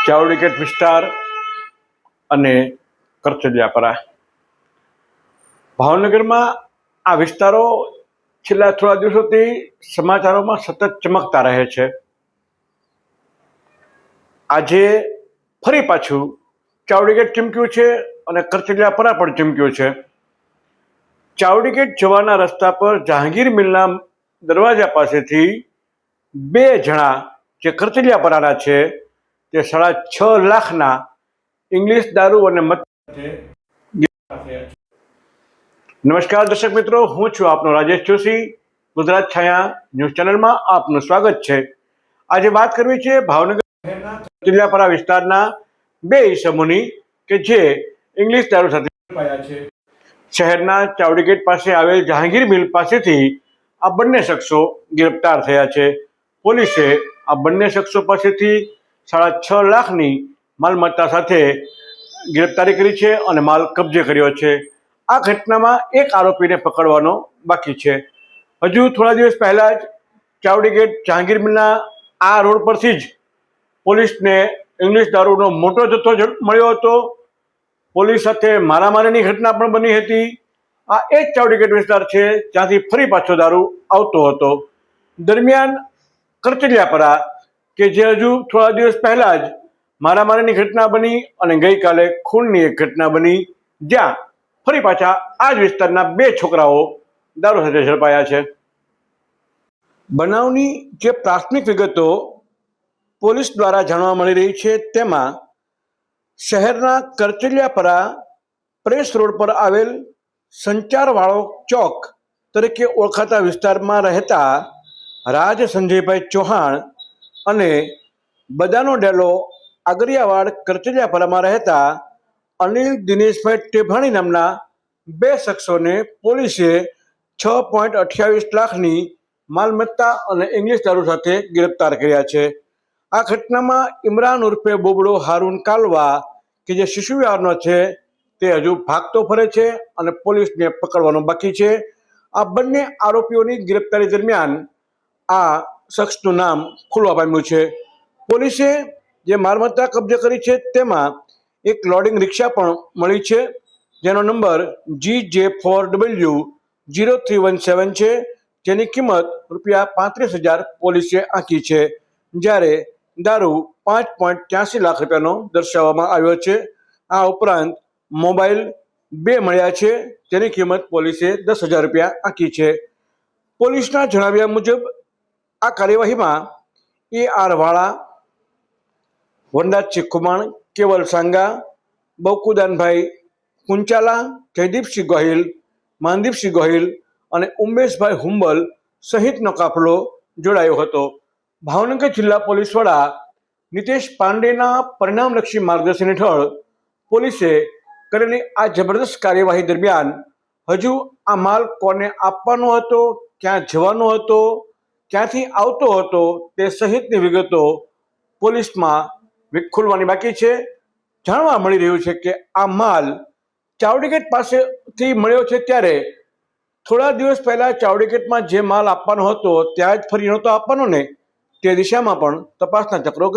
ચાવડીગેટ વિસ્તાર અને કરચલિયાપરા ભાવનગરમાં આ વિસ્તારો છેલ્લા થોડા દિવસોથી સમાચારોમાં સતત ચમકતા રહે છે। આજે ફરી પાછું ચાવડીગેટ ચમક્યું છે અને કરચલિયાપરા પણ ચમક્યું છે। ચાવડીગેટ જવાના રસ્તા પર જહાંગીર મિલના દરવાજા પાસેથી બે જણા જે કરચલિયાપરાના છે તે 6.5 લાખના ઇંગ્લિશ દારૂ અને મદ નમસ્કાર દર્શક મિત્રો, હું છું આપનો રાજેશ જોશી। ગુજરાત છાયા ન્યૂઝ ચેનલમાં આપનું સ્વાગત છે। આજે વાત કરવી છે ભાવનગર શહેરના કરચલિયાપરા વિસ્તારના બે ઈસમોની કે જે ઇંગ્લિશ દારૂ સાથે ઝડપાયા છે। શહેરના ચાવડીગેટ પાસે આવેલ જહાંગીર મિલ પાસેથી આ બંને શખ્સો ગિરફ્તાર થયા છે। પોલીસે આ બંને શખ્સો પાસેથી 6.5 લાખની માલમત્તા સાથે ગિરફ્તારી કરી છે અને માલ કબજે કર્યો છે। આ ઘટનામાં એક આરોપીને પકડવાનો બાકી છે। હજુ થોડા દિવસ પહેલા જ ચાવડીગેટ જહાંગીર મિલના આ રોડ પરથી જ પોલીસને ઇંગ્લિશ દારૂનો મોટો જથ્થો મળ્યો હતો। પોલીસ સાથે મારામારીની ઘટના પણ બની હતી। આ એ જ ચાવડીગેટ વિસ્તાર છે જ્યાંથી ફરી પાછો દારૂ આવતો હતો। દરમિયાન કરચલિયાપરા કે જે હજુ થોડા દિવસ પહેલા જ મારામારીની ઘટના બની અને ગઈકાલે ખૂનની એક ઘટના બની, જ્યાં ફરી પાછા આ જ વિસ્તારના બે છોકરાઓ દારૂ સાથે ઝડપાયા છે। બનાવની જે પ્રાથમિક વિગતો પોલીસ દ્વારા જાણવા મળી રહી છે તેમાં શહેરના કરચલિયાપરા પ્રેસ રોડ પર આવેલ સંચારવાળો ચોક તરીકે ઓળખાતા વિસ્તારમાં રહેતા રાજ સંજયભાઈ ચૌહાણ અને બદાનો ડેલો આગરિયાવાડ કરચલિયાપરામાં રહેતા અનિલ દિનેશભાઈ ટેભાણી નામના બે શખ્સોને પોલીસે 6.28 લાખની માલમત્તા અને ઇંગ્લિશ દારૂ સાથે ગિરફ્તાર કર્યા છે। આ ઘટનામાં ઇમરાન ઉર્ફે બોબડો હારૂન કાલવા કે જે શિશુવિહારનો છે તે હજુ ભાગતો ફરે છે અને પોલીસને પકડવાનો બાકી છે। આ બંને આરોપીઓની ગિરફ્તારી દરમિયાન આ શખ્સનું નામ ખુલવા પામ્યું છે। પોલીસે જે માલમત્તા કબજે કરી છે તેમાં એક લોડિંગ રિક્ષા પણ મળી છે જેનો નંબર GJ4W0317 છે, જેની કિંમત ₹35,000 પોલીસે આંકી છે, જ્યારે દારૂ 5.83 લાખ રૂપિયાનો દર્શાવવામાં આવ્યો છે। આ ઉપરાંત મોબાઈલ 2 મળ્યા છે જેની કિંમત પોલીસે ₹10,000 આંકી છે। પોલીસના જણાવ્યા મુજબ આ કાર્યવાહીમાં AR વાળા, વનરાજસિંહ કુમાણ, કેવલ સાંગા, બકુદાનભાઈ કુંચાલા, જયદીપસિંહ ગોહિલ, માનદીપસિંહ ગોહિલ અને ઉમેશભાઈ હુંબલ સહિતનો કાફલો જોડાયો હતો। ભાવનગર જિલ્લા પોલીસ વડા નિતેશ પાંડેના પરિણામલક્ષી માર્ગદર્શન હેઠળ પોલીસે કરેલી આ જબરદસ્ત કાર્યવાહી દરમિયાન હજુ આ માલ કોને આપવાનો હતો, ક્યાં જવાનો હતો, ક્યાંથી આવતો હતો તે સહિતની વિગતો પોલીસમાં ખુલવાની બાકી છે। જાણવા મળી રહ્યું છે કે આ માલ ચાવડીગેટ પાસેથી મળ્યો છે, ત્યારે થોડા દિવસ પહેલા ચાવડીગેટમાં જે માલ આપવાનો હતો ત્યાં જ ફરી નહોતો આપવાનો ને, તે દિશામાં પણ તપાસના ચક્રો